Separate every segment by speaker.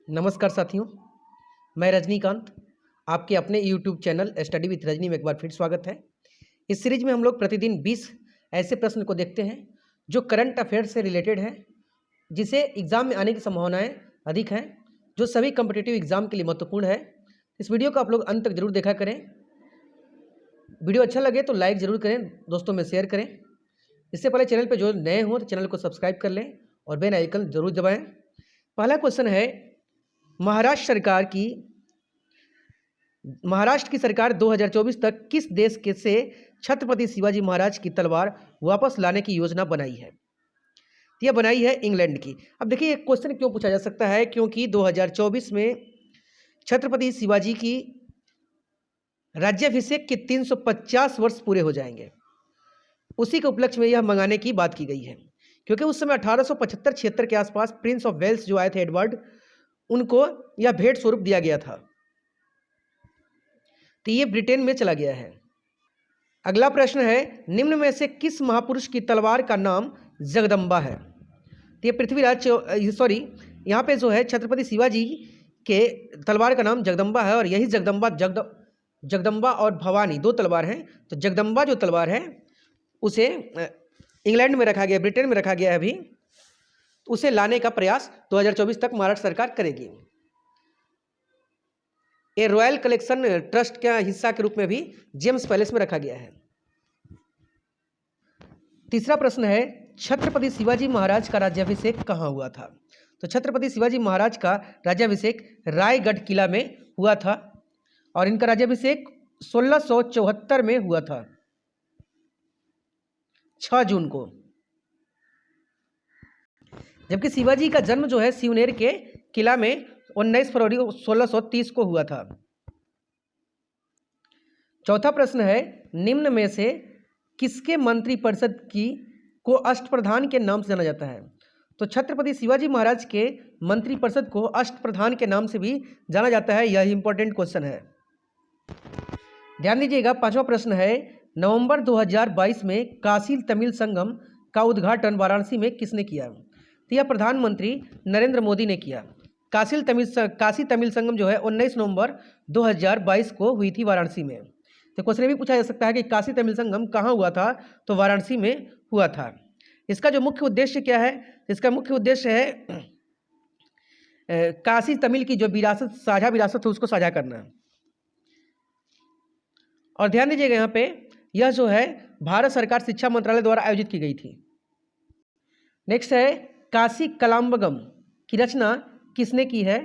Speaker 1: नमस्कार साथियों, मैं रजनीकांत, आपके अपने YouTube channel study with Rajni में एक बार फिर स्वागत है। इस सीरीज में हम लोग प्रतिदिन 20 ऐसे प्रश्न को देखते हैं जो करंट अफेयर से रिलेटेड है, जिसे एग्ज़ाम में आने की संभावनाएं अधिक हैं, जो सभी कॉम्पिटिटिव एग्ज़ाम के लिए महत्वपूर्ण है। इस वीडियो को आप लोग अंत तक जरूर देखा करें। वीडियो अच्छा लगे तो लाइक ज़रूर करें, दोस्तों में शेयर करें। इससे पहले चैनल पर जो नए हों तो चैनल को सब्सक्राइब कर लें और बेल आइकन जरूर दबाएँ। पहला क्वेश्चन है, महाराष्ट्र की सरकार 2024 तक किस देश के से छत्रपति शिवाजी महाराज की तलवार वापस लाने की योजना बनाई है? यह बनाई है इंग्लैंड की। अब देखिए, एक क्वेश्चन क्यों पूछा जा सकता है, क्योंकि 2024 में छत्रपति शिवाजी की राज्याभिषेक के 350 वर्ष पूरे हो जाएंगे। उसी के उपलक्ष्य में यह मंगाने की बात की गई है, क्योंकि उस समय 1875-76 के आसपास प्रिंस ऑफ वेल्स जो आए थे, एडवर्ड, उनको यह भेंट स्वरूप दिया गया था, तो ये ब्रिटेन में चला गया है। अगला प्रश्न है, निम्न में से किस महापुरुष की तलवार का नाम जगदम्बा है? तो ये पृथ्वीराज यहाँ पे जो है छत्रपति शिवाजी के तलवार का नाम जगदम्बा है, और यही जगदम्बा और भवानी दो तलवार हैं। तो जगदम्बा जो तलवार है उसे इंग्लैंड में रखा गया, ब्रिटेन में रखा गया है अभी। उसे लाने का प्रयास 2024 तक महाराष्ट्र सरकार करेगी। ये रॉयल कलेक्शन ट्रस्ट का हिस्सा के रूप में भी जेम्स पैलेस में रखा गया है। तीसरा प्रश्न है, छत्रपति शिवाजी महाराज का राज्याभिषेक कहाँ हुआ था? तो छत्रपति शिवाजी महाराज का राज्याभिषेक रायगढ़ किला में हुआ था, और इनका राज्याभिषेक 1674 में हुआ था, 6 जून को। जबकि शिवाजी का जन्म जो है सिवनेर के किला में 19 फरवरी 1630 को हुआ था। चौथा प्रश्न है, निम्न में से किसके मंत्रिपरिषद को अष्टप्रधान के नाम से जाना जाता है? तो छत्रपति शिवाजी महाराज के मंत्रिपरिषद को अष्टप्रधान के नाम से भी जाना जाता है। यह इंपॉर्टेंट क्वेश्चन है, ध्यान दीजिएगा। पांचवा प्रश्न है, नवंबर 2022 में काशी तमिल संगम का उद्घाटन वाराणसी में किसने किया? तो यह प्रधानमंत्री नरेंद्र मोदी ने किया। काशी तमिल संगम जो है 19 नवंबर 2022 को हुई थी वाराणसी में। तो क्वेश्चन भी पूछा जा सकता है कि काशी तमिल संगम कहाँ हुआ था? तो वाराणसी में हुआ था। इसका जो मुख्य उद्देश्य क्या है? इसका मुख्य उद्देश्य है काशी तमिल की जो साझा विरासत है उसको साझा करना। और ध्यान दीजिएगा, यहाँ पे यह जो है भारत सरकार शिक्षा मंत्रालय द्वारा आयोजित की गई थी। नेक्स्ट है, काशी कलाम्बगम की रचना किसने की है?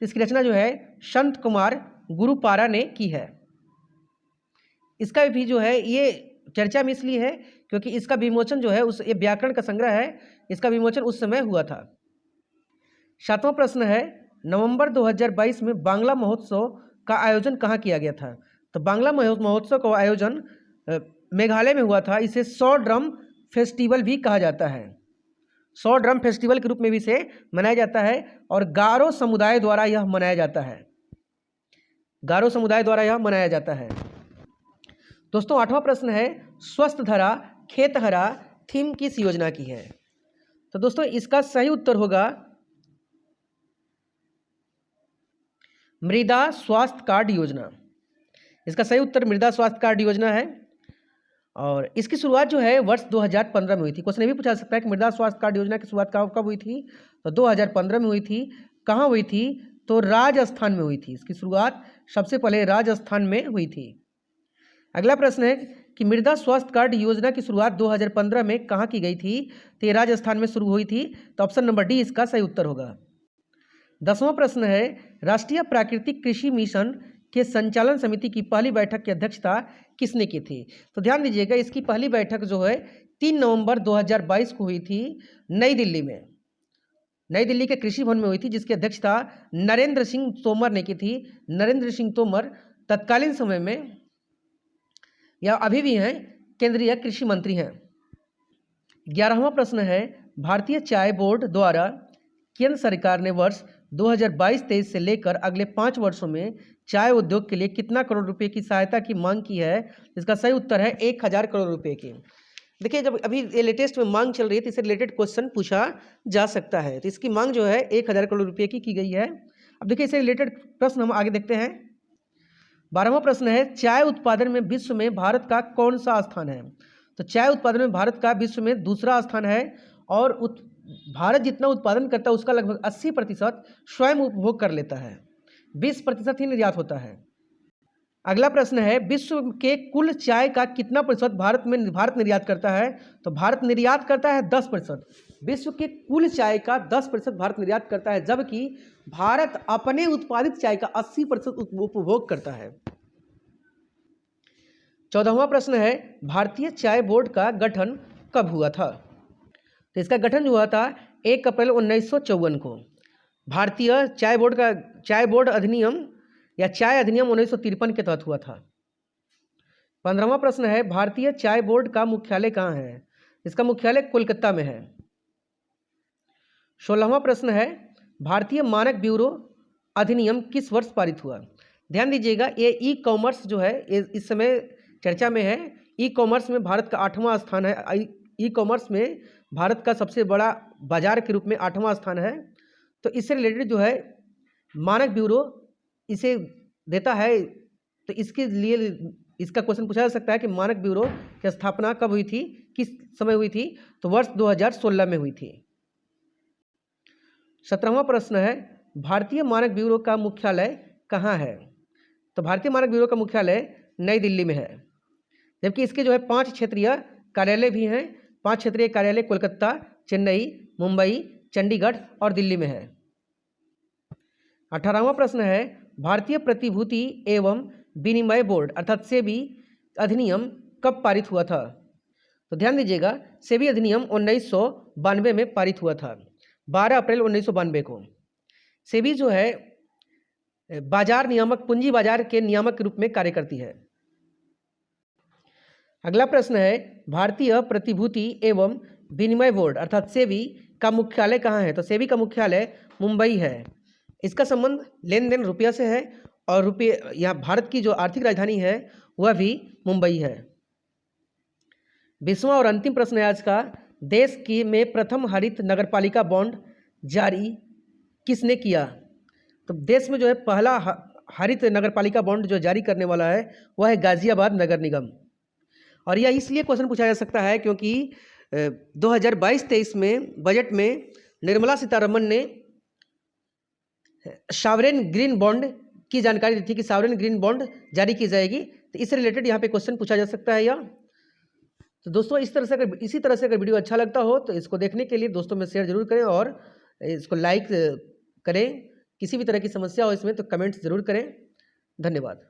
Speaker 1: इसकी रचना जो है संत कुमार गुरुपारा ने की है। इसका भी जो है ये चर्चा में इसलिए है क्योंकि इसका विमोचन जो है ये व्याकरण का संग्रह है, इसका विमोचन उस समय हुआ था। सातवां प्रश्न है, नवंबर 2022 में बांग्ला महोत्सव का आयोजन कहाँ किया गया था? तो बांग्ला महोत्सव का आयोजन मेघालय में हुआ था। इसे 100 ड्रम फेस्टिवल भी कहा जाता है। 100 ड्रम फेस्टिवल के रूप में भी इसे मनाया जाता है, और गारो समुदाय द्वारा यह मनाया जाता है। गारो समुदाय द्वारा यह मनाया जाता है। दोस्तों, आठवां प्रश्न है, स्वस्थ धरा खेतहरा थीम किस योजना की है? तो दोस्तों, इसका सही उत्तर होगा मृदा स्वास्थ्य कार्ड योजना। इसका सही उत्तर मृदा स्वास्थ्य कार्ड योजना है, और इसकी शुरुआत जो है वर्ष 2015 में हुई थी। क्वेश्चन ये भी पूछा सकता है कि मृदा स्वास्थ्य कार्ड योजना की शुरुआत कब हुई थी? तो 2015 में हुई थी। कहाँ हुई थी? तो राजस्थान में हुई थी। इसकी शुरुआत सबसे पहले राजस्थान में हुई थी। अगला प्रश्न है कि मृदा स्वास्थ्य कार्ड योजना की शुरुआत 2015 में कहाँ की गई थी? तो ये राजस्थान में शुरू हुई थी। तो ऑप्शन नंबर डी इसका सही उत्तर होगा। 10वां प्रश्न है, राष्ट्रीय प्राकृतिक कृषि मिशन के संचालन समिति की पहली बैठक की अध्यक्षता किसने की थी? तो ध्यान दीजिएगा, इसकी पहली बैठक जो है 3 नवंबर 2022 को हुई थी नई दिल्ली में। नई दिल्ली के कृषि भवन में हुई थी, जिसकी अध्यक्षता नरेंद्र सिंह तोमर ने की थी। नरेंद्र सिंह तोमर तत्कालीन समय में या अभी भी हैं केंद्रीय कृषि मंत्री हैं। 11वां प्रश्न है, भारतीय चाय बोर्ड द्वारा केंद्र सरकार ने वर्ष 2022-23 से लेकर अगले 5 वर्षों में चाय उद्योग के लिए कितना करोड़ रुपए की सहायता की मांग की है? इसका सही उत्तर है 1000 करोड़ रुपए की। देखिए, जब अभी ये लेटेस्ट में मांग चल रही है तो इससे रिलेटेड क्वेश्चन पूछा जा सकता है। तो इसकी मांग जो है 1000 करोड़ रुपए की गई है। अब देखिए इससे रिलेटेड प्रश्न हम आगे देखते हैं। 12वां प्रश्न है, चाय उत्पादन में विश्व में भारत का कौन सा स्थान है? तो चाय उत्पादन में भारत का विश्व में दूसरा स्थान है और भारत जितना उत्पादन करता है उसका लगभग 80% स्वयं उपभोग कर लेता है, 20% ही निर्यात होता है। अगला प्रश्न है, विश्व के कुल चाय का कितना प्रतिशत भारत निर्यात करता है? तो भारत निर्यात करता है 10%। विश्व के कुल चाय का 10% भारत निर्यात करता है, जबकि भारत अपने उत्पादित चाय का 80% उपभोग करता है। 14वां प्रश्न है, भारतीय चाय बोर्ड का गठन कब हुआ था? तो इसका गठन हुआ था 1 अप्रैल 1954 को। भारतीय चाय बोर्ड अधिनियम या चाय अधिनियम 1953 के तहत हुआ था। 15वां प्रश्न है, भारतीय चाय बोर्ड का मुख्यालय कहाँ है? इसका मुख्यालय कोलकाता में है। 16वां प्रश्न है, भारतीय मानक ब्यूरो अधिनियम किस वर्ष पारित हुआ? ध्यान दीजिएगा, ये ई कॉमर्स जो है इस समय चर्चा में है। ई कॉमर्स में भारत का 8वां स्थान है। ई कॉमर्स में भारत का सबसे बड़ा बाजार के रूप में 8वां स्थान है। तो इससे रिलेटेड जो है मानक ब्यूरो इसे देता है। तो इसके लिए इसका क्वेश्चन पूछा जा सकता है कि मानक ब्यूरो की स्थापना कब हुई थी, किस समय हुई थी? तो वर्ष 2016 में हुई थी। 17वां प्रश्न है, भारतीय मानक ब्यूरो का मुख्यालय कहाँ है? तो भारतीय मानक ब्यूरो का मुख्यालय नई दिल्ली में है, जबकि इसके जो है 5 क्षेत्रीय कार्यालय भी हैं। 5 क्षेत्रीय कार्यालय कोलकाता, चेन्नई, मुंबई, चंडीगढ़ और दिल्ली में है। 18वां प्रश्न है, भारतीय प्रतिभूति एवं विनिमय बोर्ड अर्थात सेबी अधिनियम कब पारित हुआ था? तो ध्यान दीजिएगा, सेबी अधिनियम 1992 में पारित हुआ था, 12 अप्रैल 1992 को। सेबी जो है बाजार नियामक, पूंजी बाजार के नियामक के रूप में कार्य करती है। अगला प्रश्न है, भारतीय प्रतिभूति एवं विनिमय बोर्ड अर्थात सेबी का मुख्यालय कहाँ है? तो सेबी का मुख्यालय मुंबई है। इसका संबंध लेन देन रुपया से है और यहाँ भारत की जो आर्थिक राजधानी है वह भी मुंबई है। 20वां और अंतिम प्रश्न है आज का, देश की में प्रथम हरित नगरपालिका बॉन्ड जारी किसने किया? तो देश में जो है पहला हरित नगरपालिका बॉन्ड जो जारी करने वाला है वह है गाजियाबाद नगर निगम। और यह इसलिए क्वेश्चन पूछा जा सकता है क्योंकि 2022-23 में बजट में निर्मला सीतारमण ने सॉवरेन ग्रीन बॉन्ड की जानकारी दी थी कि सॉवरेन ग्रीन बॉन्ड जारी की जाएगी। तो इससे रिलेटेड यहाँ पे क्वेश्चन पूछा जा सकता है। तो दोस्तों इसी तरह से अगर वीडियो अच्छा लगता हो तो इसको देखने के लिए दोस्तों में शेयर जरूर करें और इसको लाइक करें। किसी भी तरह की समस्या हो इसमें तो कमेंट्स जरूर करें। धन्यवाद।